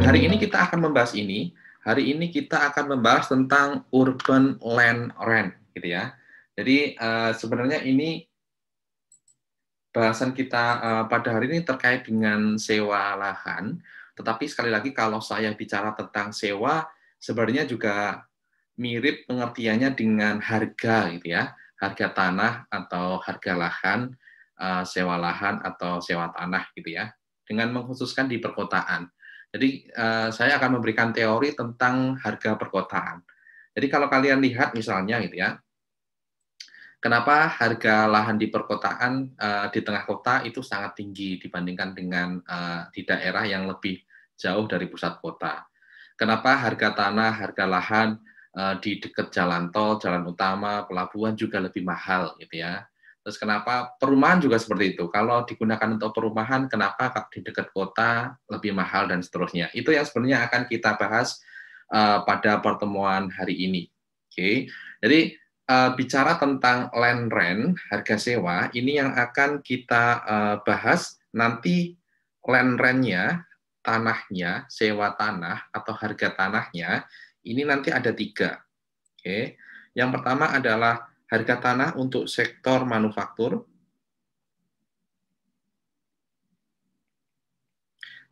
hari ini kita akan membahas ini. Hari ini kita akan membahas tentang urban land rent, gitu ya. Jadi sebenarnya ini bahasan kita pada hari ini terkait dengan sewa lahan. Tetapi sekali lagi kalau saya bicara tentang sewa, sebenarnya juga mirip pengertiannya dengan harga, gitu ya. Harga tanah atau harga lahan, sewa lahan atau sewa tanah, gitu ya. Dengan mengkhususkan di perkotaan. Jadi saya akan memberikan teori tentang harga perkotaan. Jadi kalau kalian lihat misalnya gitu ya, kenapa harga lahan di perkotaan di tengah kota itu sangat tinggi dibandingkan dengan di daerah yang lebih jauh dari pusat kota. Kenapa harga tanah, harga lahan di dekat jalan tol, jalan utama, pelabuhan juga lebih mahal gitu ya. Terus kenapa perumahan juga seperti itu. Kalau digunakan untuk perumahan, kenapa di dekat kota lebih mahal dan seterusnya. Itu yang sebenarnya akan kita bahas pada pertemuan hari ini. Oke. Jadi bicara tentang land rent, harga sewa, ini yang akan kita bahas nanti land rent-nya, tanahnya, sewa tanah atau harga tanahnya, ini nanti ada 3. Oke. Yang pertama adalah harga tanah untuk sektor manufaktur,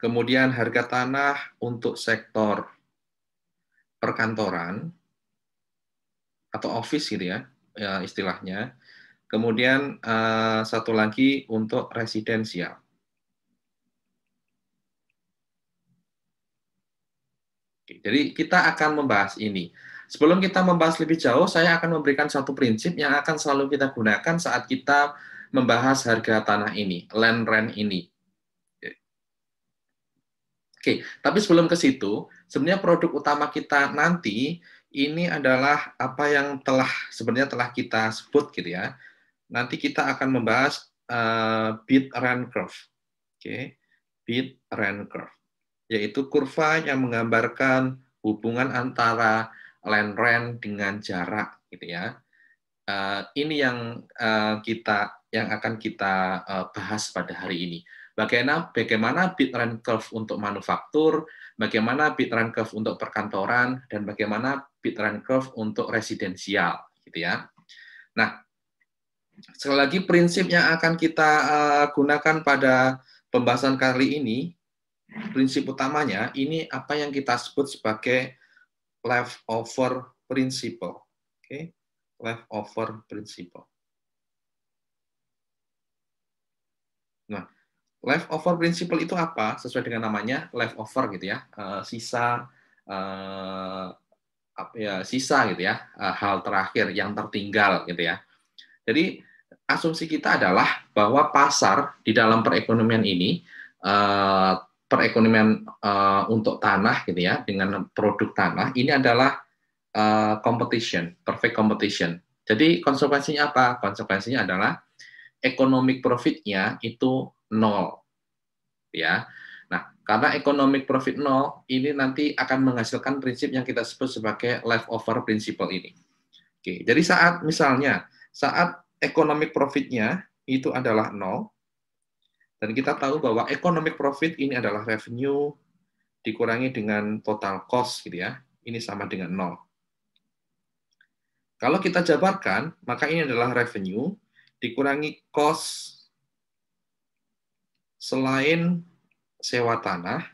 kemudian harga tanah untuk sektor perkantoran atau office gitu ya, istilahnya. Kemudian satu lagi untuk residensial. Jadi kita akan membahas ini. Sebelum kita membahas lebih jauh, saya akan memberikan satu prinsip yang akan selalu kita gunakan saat kita membahas harga tanah ini, land rent ini. Oke, tapi sebelum ke situ, sebenarnya produk utama kita nanti ini adalah apa yang sebenarnya telah kita sebut gitu ya. Nanti kita akan membahas bid rent curve. Oke, bid rent curve, yaitu kurva yang menggambarkan hubungan antara land rent dengan jarak gitu ya. Ini yang yang akan kita bahas pada hari ini. Bagaimana bid rent curve untuk manufaktur, bagaimana bid rent curve untuk perkantoran, dan bagaimana bid rent curve untuk residensial gitu ya. Nah, sekali lagi prinsip yang akan kita gunakan pada pembahasan kali ini, prinsip utamanya ini apa yang kita sebut sebagai leftover principle. Oke, leftover principle. Nah, leftover principle itu apa? Sesuai dengan namanya, leftover gitu ya, sisa sisa gitu ya, hal terakhir yang tertinggal gitu ya. Jadi asumsi kita adalah bahwa pasar di dalam perekonomian ini, perekonomian untuk tanah gitu ya, dengan produk tanah ini adalah competition, perfect competition. Jadi konsekuensinya apa? Konsekuensinya adalah economic profit-nya itu 0 ya. Nah, karena economic profit 0, ini nanti akan menghasilkan prinsip yang kita sebut sebagai leftover principle ini. Oke, jadi saat economic profit-nya itu adalah 0, dan kita tahu bahwa economic profit ini adalah revenue dikurangi dengan total cost gitu ya, ini sama dengan 0. Kalau kita jabarkan, maka ini adalah revenue dikurangi cost selain sewa tanah.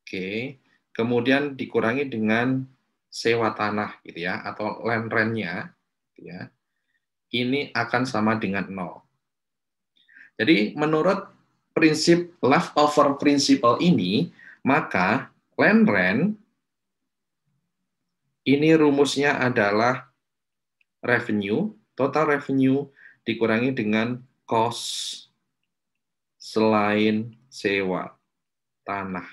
Oke, kemudian dikurangi dengan sewa tanah gitu ya, atau land rent-nya gitu ya. Ini akan sama dengan 0. Jadi menurut prinsip leftover principle ini, maka land rent ini rumusnya adalah revenue, total revenue dikurangi dengan cost selain sewa tanah.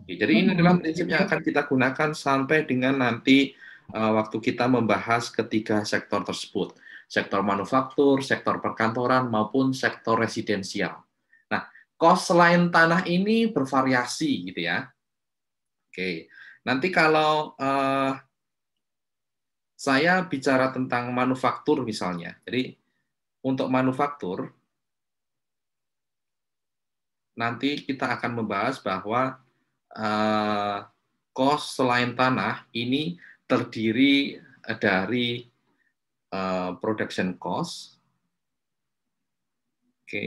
Jadi ini adalah prinsip yang akan kita gunakan sampai dengan nanti waktu kita membahas ketiga sektor tersebut. Sektor manufaktur, sektor perkantoran, maupun sektor residensial. Nah, cost selain tanah ini bervariasi gitu ya. Oke, nanti kalau saya bicara tentang manufaktur misalnya. Jadi untuk manufaktur, nanti kita akan membahas bahwa cost selain tanah ini terdiri dari production cost, oke,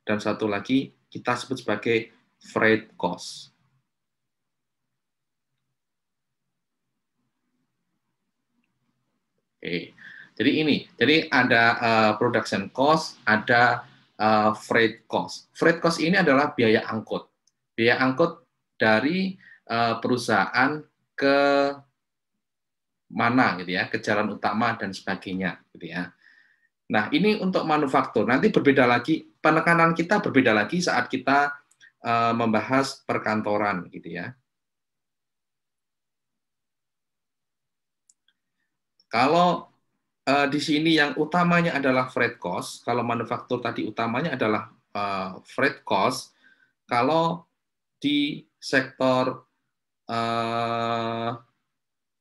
dan satu lagi kita sebut sebagai freight cost. Oke, jadi ada production cost, ada freight cost. Freight cost ini adalah biaya angkut dari perusahaan ke mana gitu ya, ke jalan utama dan sebagainya gitu ya. Nah, ini untuk manufaktur. Nanti berbeda lagi, penekanan kita berbeda lagi saat kita membahas perkantoran gitu ya. Kalau di sini yang utamanya adalah freight cost, kalau manufaktur tadi utamanya adalah freight cost, kalau di sektor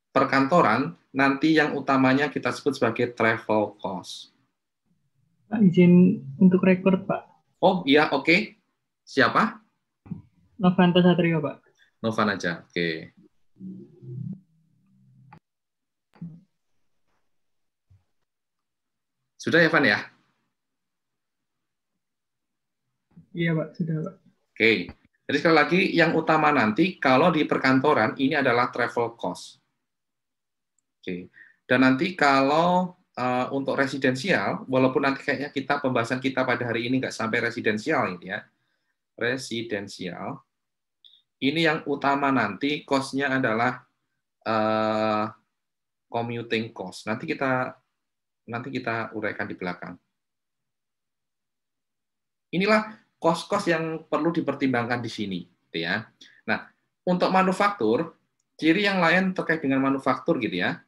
perkantoran, nanti yang utamanya kita sebut sebagai travel cost. Pak, izin untuk record, Pak. Oh iya, oke. Siapa? Novanto Satrio, Pak. Novan aja, oke. Sudah ya, Van ya? Iya, Pak, sudah, Pak. Oke. Jadi sekali lagi, yang utama nanti, kalau di perkantoran, ini adalah travel cost. Oke. Dan nanti kalau untuk residensial, walaupun nanti kayaknya pembahasan kita pada hari ini nggak sampai residensial ini ya. Residensial. Ini yang utama nanti, cost-nya adalah commuting cost. Nanti kita uraikan di belakang. Inilah cost-cost yang perlu dipertimbangkan di sini, gitu ya. Nah, untuk manufaktur, ciri yang lain terkait dengan manufaktur gitu ya.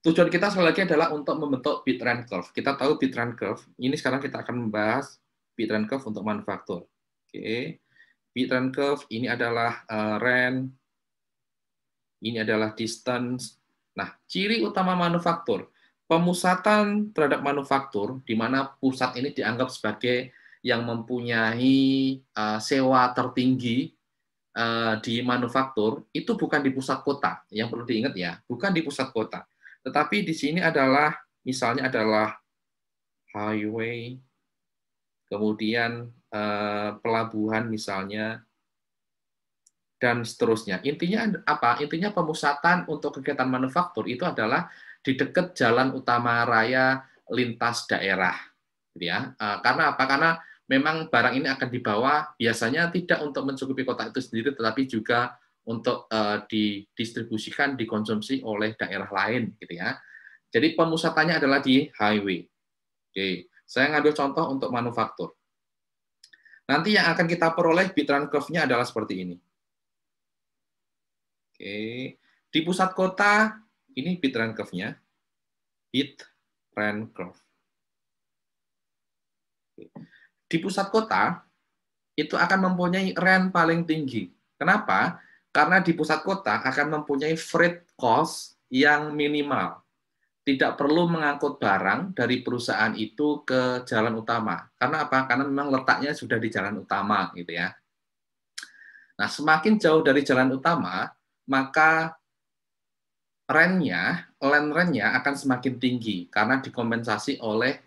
Tujuan kita sekali lagi adalah untuk membentuk bit rent curve. Kita tahu bit rent curve. Ini sekarang kita akan membahas bit rent curve untuk manufaktur. Oke. Bit rent curve ini adalah rent, ini adalah distance. Nah, ciri utama manufaktur, pemusatan terhadap manufaktur, di mana pusat ini dianggap sebagai yang mempunyai sewa tertinggi di manufaktur, itu bukan di pusat kota. Yang perlu diingat ya, bukan di pusat kota. Tetapi di sini adalah, misalnya adalah highway, kemudian pelabuhan misalnya, dan seterusnya. Intinya apa? Intinya pemusatan untuk kegiatan manufaktur itu adalah di dekat jalan utama raya lintas daerah. Gitu ya. Karena apa? Karena memang barang ini akan dibawa biasanya tidak untuk mencukupi kota itu sendiri, tetapi juga untuk didistribusikan, dikonsumsi oleh daerah lain, gitu ya. Jadi pemusatannya adalah di highway. Oke, saya ngambil contoh untuk manufaktur. Nanti yang akan kita peroleh bit rent curve-nya adalah seperti ini. Oke, di pusat kota ini bit rent curve-nya, bit rent curve. Di pusat kota itu akan mempunyai rent paling tinggi. Kenapa? Karena di pusat kota akan mempunyai freight cost yang minimal. Tidak perlu mengangkut barang dari perusahaan itu ke jalan utama. Karena apa? Karena memang letaknya sudah di jalan utama, gitu ya. Nah, semakin jauh dari jalan utama, maka land rent-nya akan semakin tinggi karena dikompensasi oleh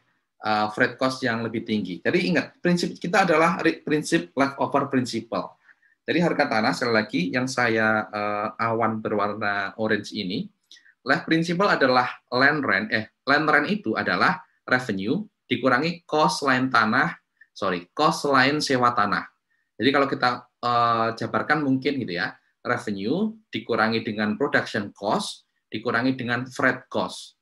freight cost yang lebih tinggi. Jadi ingat, prinsip kita adalah prinsip leftover principle. Jadi harga tanah, sekali lagi, yang saya awan berwarna orange ini, left principle adalah land rent. Land rent itu adalah revenue dikurangi cost lain sewa tanah. Jadi kalau kita jabarkan mungkin gitu ya, revenue dikurangi dengan production cost, dikurangi dengan freight cost.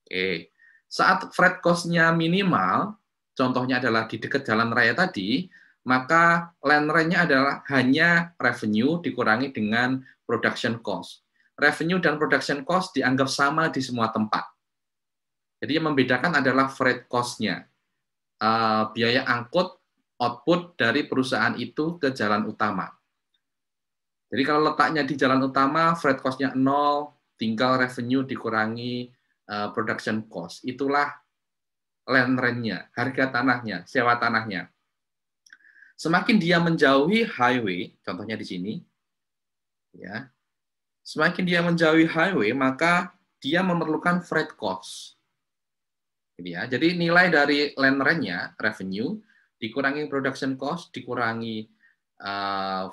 Oke. Saat freight cost-nya minimal, contohnya adalah di dekat jalan raya tadi, maka land rent-nya adalah hanya revenue dikurangi dengan production cost. Revenue dan production cost dianggap sama di semua tempat. Jadi yang membedakan adalah freight cost-nya. Biaya angkut output dari perusahaan itu ke jalan utama. Jadi kalau letaknya di jalan utama, freight cost-nya 0, tinggal revenue dikurangi production cost. Itulah land rent-nya, harga tanahnya, sewa tanahnya. Semakin dia menjauhi highway, contohnya di sini, ya, semakin dia menjauhi highway, maka dia memerlukan freight cost. Jadi nilai dari land rent-nya, revenue, dikurangi production cost, dikurangi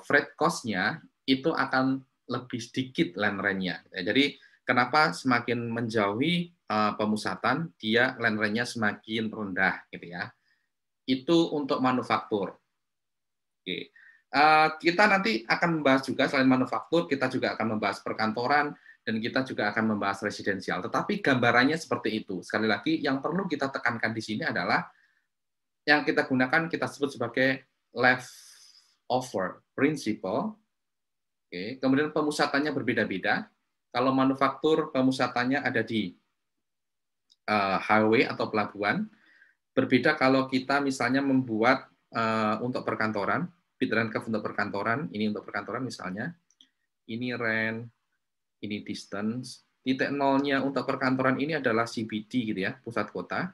freight cost-nya, itu akan lebih sedikit land rent-nya. Jadi kenapa semakin menjauhi pemusatan, dia land rent-nya semakin rendah, gitu ya. Itu untuk manufaktur. Oke. Kita nanti akan membahas juga selain manufaktur, kita juga akan membahas perkantoran, dan kita juga akan membahas residensial. Tetapi gambarannya seperti itu. Sekali lagi, yang perlu kita tekankan di sini adalah yang kita gunakan, kita sebut sebagai leftover principle. Oke. Kemudian pemusatannya berbeda-beda. Kalau manufaktur, pemusatannya ada di highway atau pelabuhan. Berbeda kalau kita misalnya membuat untuk perkantoran, bid rent curve untuk perkantoran, ini untuk perkantoran misalnya, ini rent, ini distance, titik nolnya untuk perkantoran ini adalah CBD gitu ya, pusat kota.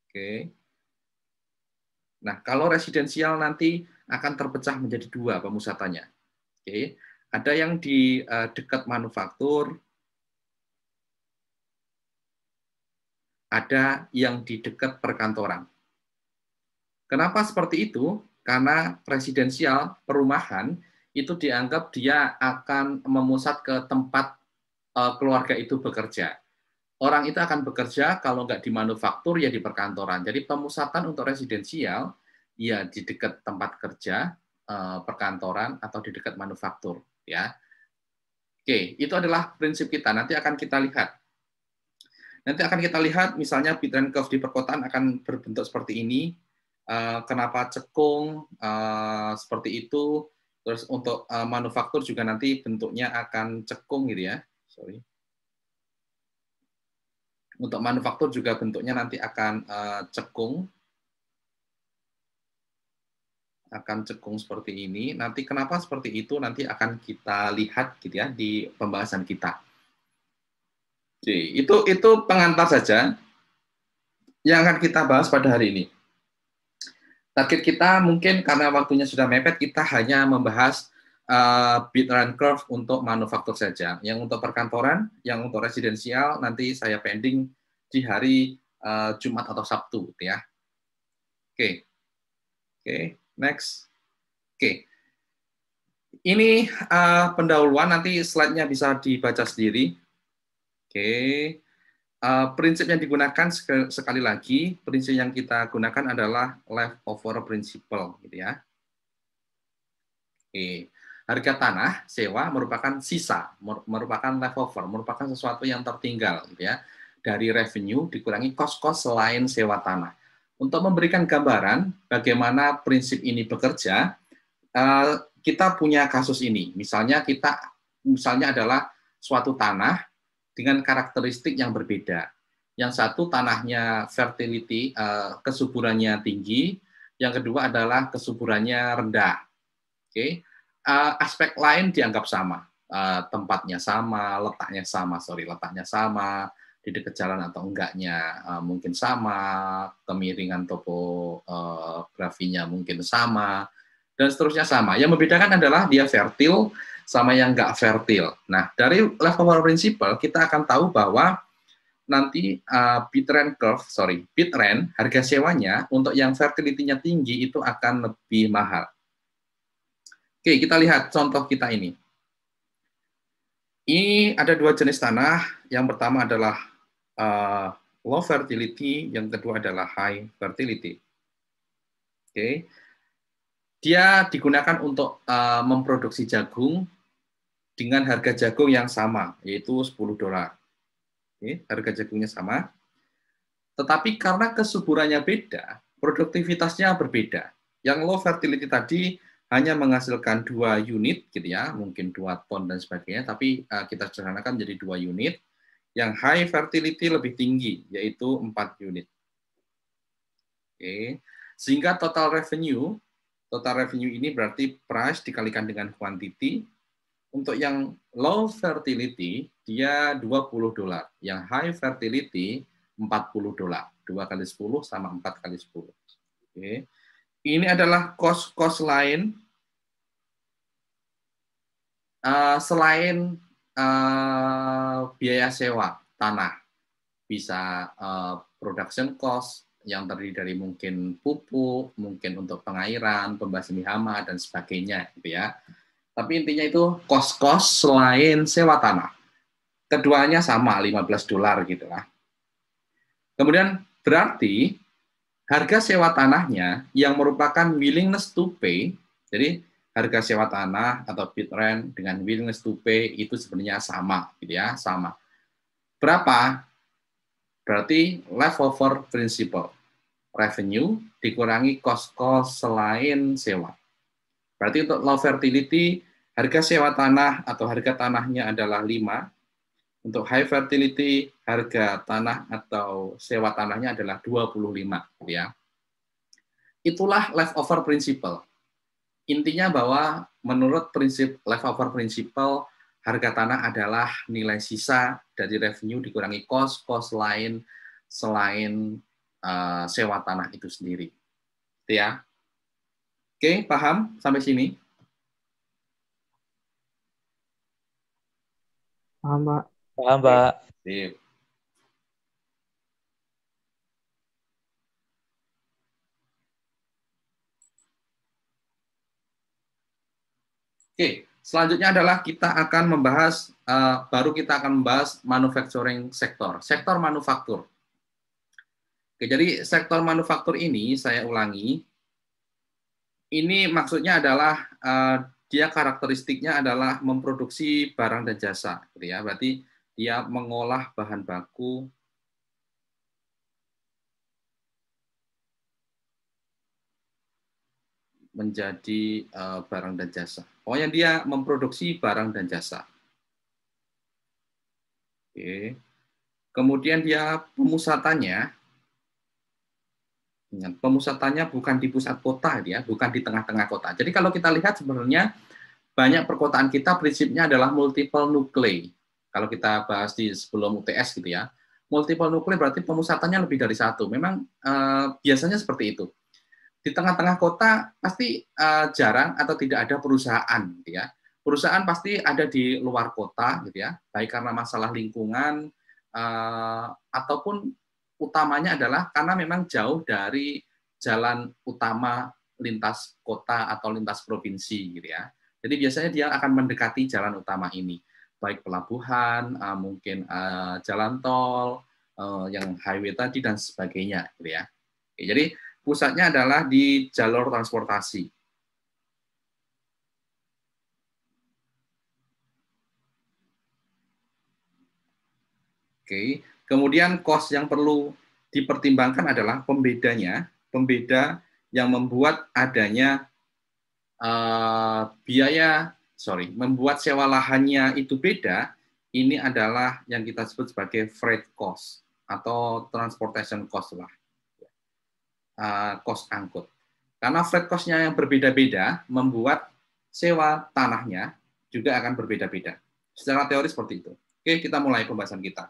Oke. Nah, kalau residensial nanti akan terpecah menjadi dua pemusatannya. Oke. Ada yang di dekat manufaktur, ada yang di dekat perkantoran. Kenapa seperti itu? Karena residensial, perumahan, itu dianggap dia akan memusat ke tempat keluarga itu bekerja. Orang itu akan bekerja kalau nggak di manufaktur, ya di perkantoran. Jadi pemusatan untuk residensial, ya di dekat tempat kerja, perkantoran, atau di dekat manufaktur. Ya. Oke, itu adalah prinsip kita. Nanti akan kita lihat. Nanti akan kita lihat, misalnya bid rent curve di perkotaan akan berbentuk seperti ini. Kenapa cekung seperti itu? Terus untuk manufaktur juga nanti bentuknya akan cekung gitu ya. Sorry. Untuk manufaktur juga bentuknya nanti akan cekung. Akan cekung seperti ini. Nanti kenapa seperti itu nanti akan kita lihat gitu ya di pembahasan kita. Oke, itu pengantar saja yang akan kita bahas pada hari ini. Target kita mungkin karena waktunya sudah mepet, kita hanya membahas bid rent curve untuk manufaktur saja. Yang untuk perkantoran, yang untuk residensial nanti saya pending di hari Jumat atau Sabtu, ya. Oke, next. Oke, ini pendahuluan, nanti slide-nya bisa dibaca sendiri. Oke, prinsip yang digunakan sekali lagi, prinsip yang kita gunakan adalah leftover principle, gitu ya. Oke. Harga tanah sewa merupakan sisa, merupakan leftover, merupakan sesuatu yang tertinggal, gitu ya, dari revenue dikurangi cost-cost selain sewa tanah. Untuk memberikan gambaran bagaimana prinsip ini bekerja, kita punya kasus ini. Misalnya adalah suatu tanah dengan karakteristik yang berbeda. Yang satu tanahnya fertility, kesuburannya tinggi, yang kedua adalah kesuburannya rendah. Oke. Aspek lain dianggap sama, tempatnya sama, letaknya sama, di dekat jalan atau enggaknya mungkin sama, kemiringan topografinya mungkin sama, dan seterusnya sama. Yang membedakan adalah dia fertil sama yang enggak fertil. Nah, dari leftover principle kita akan tahu bahwa nanti bid rent harga sewanya untuk yang fertility-nya tinggi itu akan lebih mahal. Oke, kita lihat contoh kita ini. Ini ada dua jenis tanah. Yang pertama adalah low fertility, yang kedua adalah high fertility. Oke. Dia digunakan untuk memproduksi jagung dengan harga jagung yang sama, yaitu $10. Oke, harga jagungnya sama. Tetapi karena kesuburannya beda, produktivitasnya berbeda. Yang low fertility tadi hanya menghasilkan 2 unit, gitu ya, mungkin 2 ton dan sebagainya, tapi kita sederhanakan menjadi 2 unit. Yang high fertility lebih tinggi, yaitu 4 unit. Oke. Sehingga total revenue ini berarti price dikalikan dengan quantity. untuk yang low fertility dia $20, yang high fertility $40. 2 kali 10 sama 4 kali 10. Oke. Ini adalah cost lain selain biaya sewa tanah. Bisa production cost yang terdiri dari mungkin pupuk, mungkin untuk pengairan, pembasmi hama, dan sebagainya. Gitu ya. Tapi intinya itu cost-cost selain sewa tanah. Keduanya sama, $15 gitu lah. Kemudian berarti harga sewa tanahnya yang merupakan willingness to pay, jadi harga sewa tanah atau bid rent dengan willingness to pay itu sebenarnya sama, gitu ya, sama. Berapa? Berarti leftover principal, revenue dikurangi cost-cost selain sewa. Berarti untuk low fertility, harga sewa tanah atau harga tanahnya adalah 5. Untuk high fertility, harga tanah atau sewa tanahnya adalah 25. Ya. Itulah leftover principal. Intinya bahwa menurut prinsip leftover principal, harga tanah adalah nilai sisa dari revenue dikurangi cost lain selain sewa tanah itu sendiri. Ya. Oke, paham sampai sini? Paham, Pak. Paham, Pak. Sip. Oke, selanjutnya adalah kita akan membahas, baru kita akan membahas manufacturing sektor manufaktur. Oke, jadi sektor manufaktur ini, saya ulangi, ini maksudnya adalah, dia karakteristiknya adalah memproduksi barang dan jasa. Gitu ya. Berarti dia mengolah bahan baku menjadi barang dan jasa. Pokoknya dia memproduksi barang dan jasa. Oke. Kemudian dia pemusatannya bukan di pusat kota, ya, bukan di tengah-tengah kota. Jadi kalau kita lihat sebenarnya banyak perkotaan kita prinsipnya adalah multiple nuclei. Kalau kita bahas di sebelum UTS gitu ya, multiple nuclei berarti pemusatannya lebih dari satu. Memang biasanya seperti itu. Di tengah-tengah kota pasti jarang atau tidak ada perusahaan, gitu ya. Perusahaan pasti ada di luar kota, gitu ya. Baik karena masalah lingkungan ataupun utamanya adalah karena memang jauh dari jalan utama lintas kota atau lintas provinsi, gitu ya. Jadi biasanya dia akan mendekati jalan utama ini, baik pelabuhan, mungkin jalan tol, yang highway tadi dan sebagainya, gitu ya. Oke, jadi pusatnya adalah di jalur transportasi. Oke, kemudian cost yang perlu dipertimbangkan adalah pembeda yang membuat adanya membuat sewa lahannya itu beda. Ini adalah yang kita sebut sebagai freight cost atau transportation cost lah. Cost angkut. Karena freight cost-nya yang berbeda-beda membuat sewa tanahnya juga akan berbeda-beda. Secara teori seperti itu. Oke, kita mulai pembahasan kita.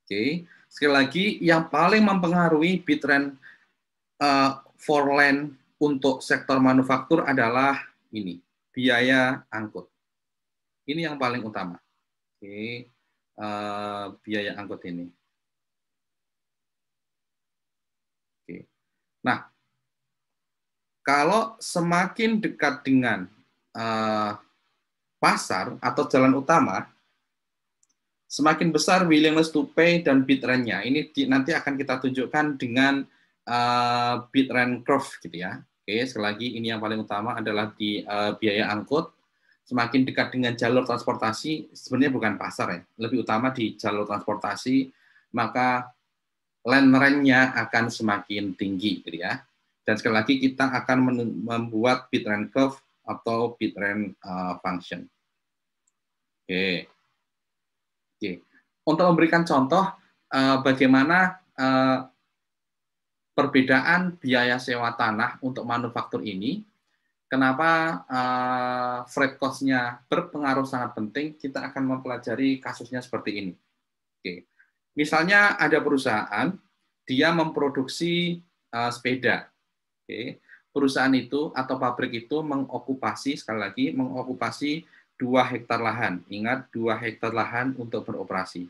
Oke, sekali lagi yang paling mempengaruhi bid rent for land untuk sektor manufaktur adalah ini, biaya angkut. Ini yang paling utama. Oke, biaya angkut ini. Oke. Nah, kalau semakin dekat dengan pasar atau jalan utama, semakin besar willingness to pay dan bid rent-nya. Ini nanti akan kita tunjukkan dengan bid rent curve gitu ya. Oke, sekali lagi ini yang paling utama adalah di biaya angkut. Semakin dekat dengan jalur transportasi, sebenarnya bukan pasar ya, lebih utama di jalur transportasi, maka land rent-nya akan semakin tinggi gitu ya. Dan sekali lagi kita akan membuat bid rent curve atau bid rent function. Oke. Oke. Untuk memberikan contoh bagaimana perbedaan biaya sewa tanah untuk manufaktur ini, Kenapa freight cost-nya berpengaruh sangat penting? Kita akan mempelajari kasusnya seperti ini. Oke. Misalnya ada perusahaan, dia memproduksi sepeda. Oke. Perusahaan itu atau pabrik itu mengokupasi, sekali lagi, mengokupasi 2 hektar lahan. Ingat, 2 hektar lahan untuk beroperasi.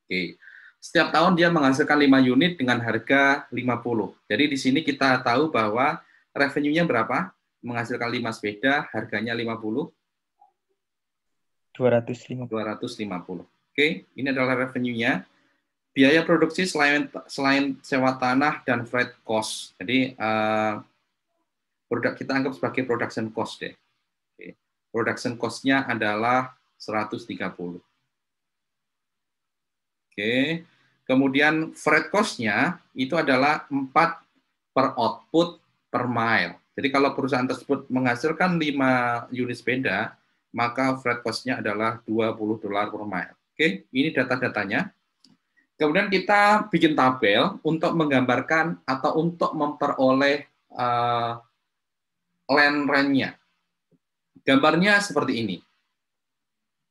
Oke. Setiap tahun dia menghasilkan 5 unit dengan harga 50. Jadi di sini kita tahu bahwa revenue-nya berapa? Menghasilkan 5 sepeda, harganya 50. 250. Oke, ini adalah revenue-nya. Biaya produksi selain sewa tanah dan freight cost. Jadi produk kita anggap sebagai production cost deh. Oke. Production cost-nya adalah 130. Oke. Kemudian freight cost-nya itu adalah 4 per output per mile. Jadi kalau perusahaan tersebut menghasilkan 5 unit sepeda, maka freight cost-nya adalah $20 per mile. Oke, ini data-datanya. Kemudian kita bikin tabel untuk menggambarkan atau untuk memperoleh land rent-nya. Gambarnya seperti ini.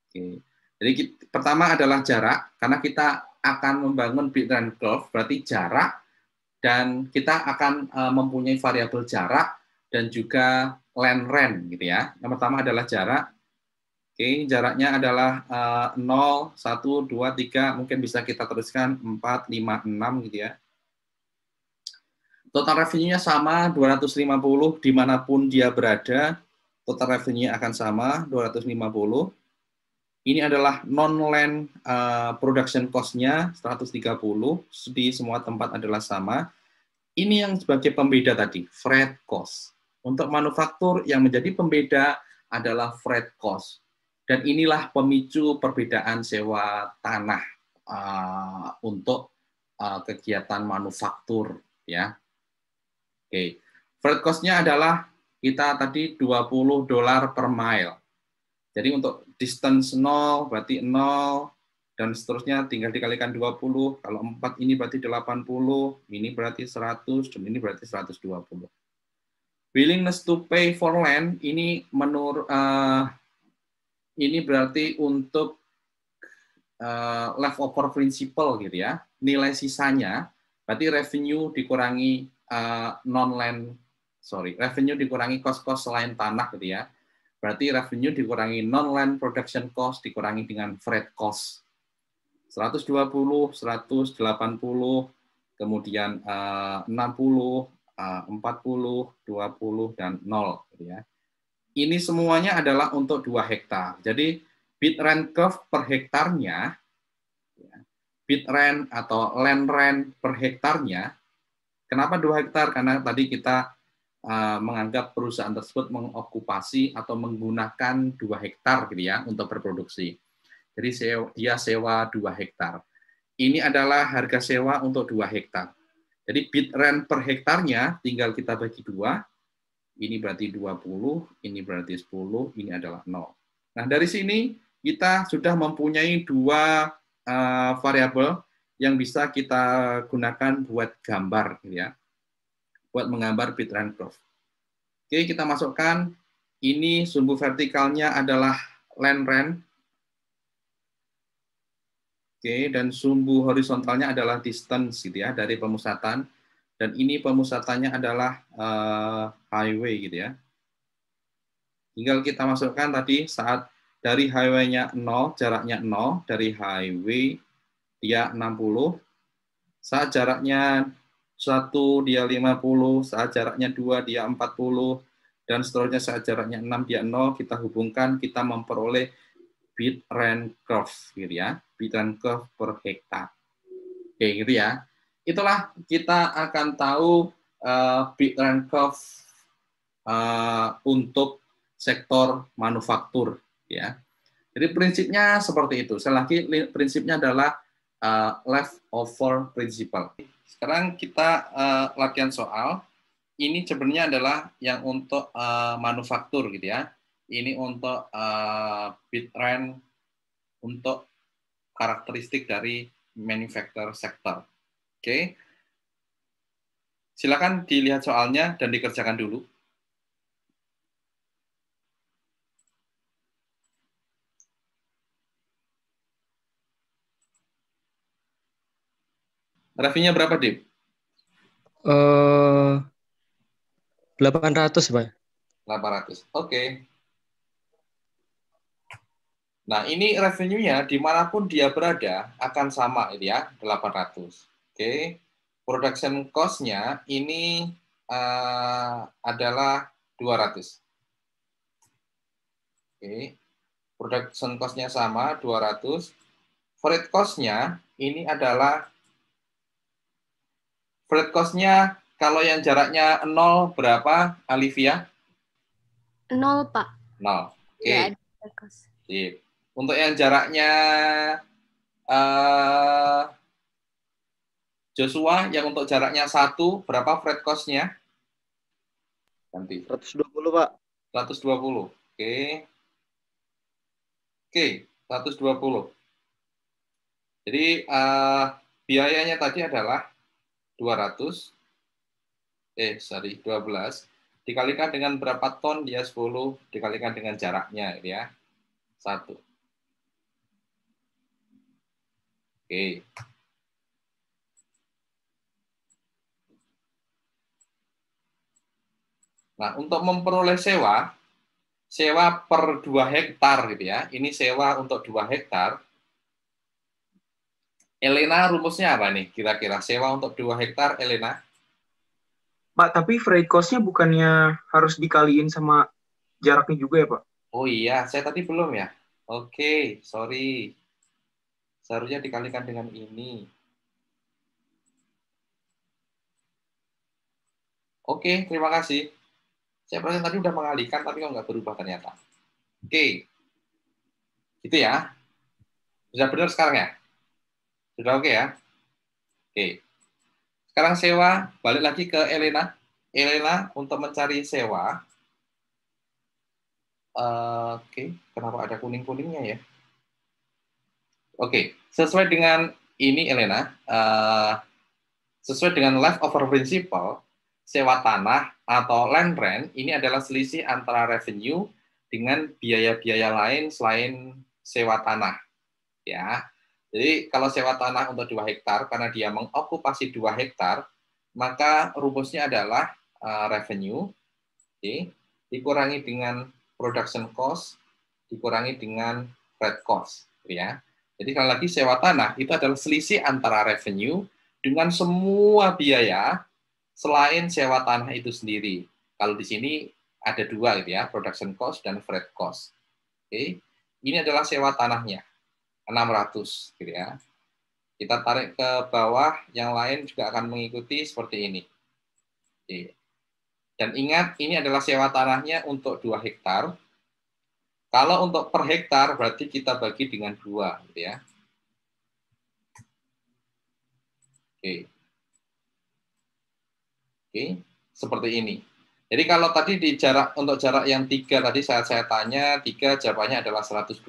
Oke. Jadi pertama adalah jarak, karena kita akan membangun bit rent curve, berarti jarak, dan kita akan mempunyai variabel jarak dan juga land rent, gitu ya. Yang pertama adalah jarak. Oke, jaraknya adalah 0, 1, 2, 3, mungkin bisa kita teruskan 4, 5, 6, gitu ya. Total revenue-nya sama, 250, dimanapun dia berada, total revenue-nya akan sama, 250. Ini adalah non-land production cost-nya 130, di semua tempat adalah sama. Ini yang sebagai pembeda tadi, freight cost. Untuk manufaktur yang menjadi pembeda adalah freight cost. Dan inilah pemicu perbedaan sewa tanah untuk kegiatan manufaktur, ya. Oke. Freight cost-nya adalah kita tadi $20 per mile. Jadi untuk distance 0 berarti 0, dan seterusnya tinggal dikalikan 20. Kalau 4 ini berarti 80, ini berarti 100, dan ini berarti 120. Willingness to pay for land, ini ini berarti untuk leftover principal gitu ya. Nilai sisanya, berarti revenue dikurangi revenue dikurangi cost-cost selain tanah gitu ya. Berarti revenue dikurangi non-land production cost dikurangi dengan freight cost. 120, 180, kemudian 60, 40, 20, dan 0. Gitu ya. Ini semuanya adalah untuk 2 hektar. Jadi bit rent curve per hektarnya, bit rent atau land rent per hektarnya, kenapa 2 hektar? Karena tadi kita menganggap perusahaan tersebut mengokupasi atau menggunakan 2 hektar gitu ya untuk berproduksi. Jadi dia sewa 2 hektar. Ini adalah harga sewa untuk 2 hektar. Jadi bit rent per hektarnya tinggal kita bagi 2. Ini berarti 20, ini berarti 10, ini adalah 0. Nah, dari sini kita sudah mempunyai 2 variabel yang bisa kita gunakan buat gambar gitu ya. Buat menggambar bit rent curve. Oke, kita masukkan ini sumbu vertikalnya adalah land rent. Oke, dan sumbu horizontalnya adalah distance gitu ya dari pemusatan, dan ini pemusatannya adalah highway gitu ya. Tinggal kita masukkan tadi saat dari highway-nya 0, jaraknya 0, dari highway dia 60, saat jaraknya 1 dia 50, saat jaraknya 2 dia 40, dan seterusnya saat jaraknya 6 dia 0, kita hubungkan, kita memperoleh bit rent curve gitu ya, bit rent curve per hektar. Oke, gitu ya. Itulah kita akan tahu bit rent curve untuk sektor manufaktur ya. Jadi prinsipnya seperti itu. Sekali lagi prinsipnya adalah leftover principle. Sekarang kita latihan soal. Ini sebenarnya adalah yang untuk manufaktur gitu ya. Ini untuk bit rent untuk karakteristik dari manufacturer sector. Oke. Silakan dilihat soalnya dan dikerjakan dulu. Revenue-nya berapa, Dip? 800, Pak. 800. Oke. Nah, ini revenue-nya dimanapun dia berada akan sama ini ya, 800. Oke. Production cost-nya ini adalah 200. Oke. Production cost-nya sama, 200. Freight cost-nya ini adalah freight cost-nya kalau yang jaraknya 0 berapa, Alivia? 0, Pak. 0. Oke. Nggak ada freight cost. Sip. Untuk yang jaraknya Joshua, yang untuk jaraknya 1, berapa freight cost-nya? Ganti. 120, Pak. 120. Oke. Oke, 120. Jadi biayanya tadi adalah 12 dikalikan dengan berapa ton, dia 10 dikalikan dengan jaraknya gitu ya. 1. Oke. Nah, untuk memperoleh sewa per 2 hektar gitu ya. Ini sewa untuk 2 hektar. Elena, rumusnya apa nih kira-kira? Sewa untuk 2 hektar, Elena? Pak, tapi freight cost-nya bukannya harus dikaliin sama jaraknya juga ya, Pak? Oh iya, saya tadi belum ya. Oke, sorry. Seharusnya dikalikan dengan ini. Oke, terima kasih. Saya perasaan tadi udah mengalihkan, tapi kok nggak berubah ternyata. Oke. Gitu ya. Sudah benar sekarang ya? Sudah oke ya? Oke. Sekarang sewa, balik lagi ke Elena. Elena, untuk mencari sewa. Oke, kenapa ada kuning-kuningnya ya? Oke, sesuai dengan ini Elena, sesuai dengan leftover principle, sewa tanah atau land rent ini adalah selisih antara revenue dengan biaya-biaya lain selain sewa tanah. Ya. Jadi kalau sewa tanah untuk 2 hektar karena dia mengokupasi 2 hektar, maka rumusnya adalah revenue dikurangi dengan production cost dikurangi dengan freight cost, ya. Jadi sekali lagi sewa tanah itu adalah selisih antara revenue dengan semua biaya selain sewa tanah itu sendiri. Kalau di sini ada 2 gitu ya, production cost dan freight cost. Oke. Ini adalah sewa tanahnya, 600 gitu ya. Kita tarik ke bawah, yang lain juga akan mengikuti seperti ini. Oke. Dan ingat, ini adalah sewa tanahnya untuk 2 hektar. Kalau untuk per hektar berarti kita bagi dengan 2 gitu ya. Oke. Oke, seperti ini. Jadi kalau tadi untuk jarak yang 3 tadi saya tanya, 3 jawabannya adalah 120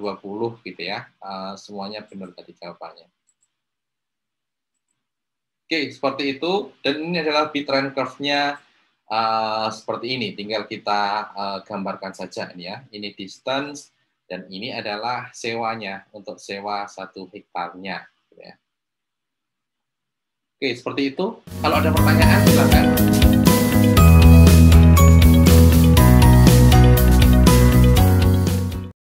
gitu ya. Semuanya benar tadi jawabannya. Oke, seperti itu. Dan ini adalah bitrate curve-nya seperti ini. Tinggal kita gambarkan saja ini ya. Ini distance dan ini adalah sewanya untuk sewa 1 hektarnya. Gitu ya. Oke, seperti itu. Kalau ada pertanyaan silakan.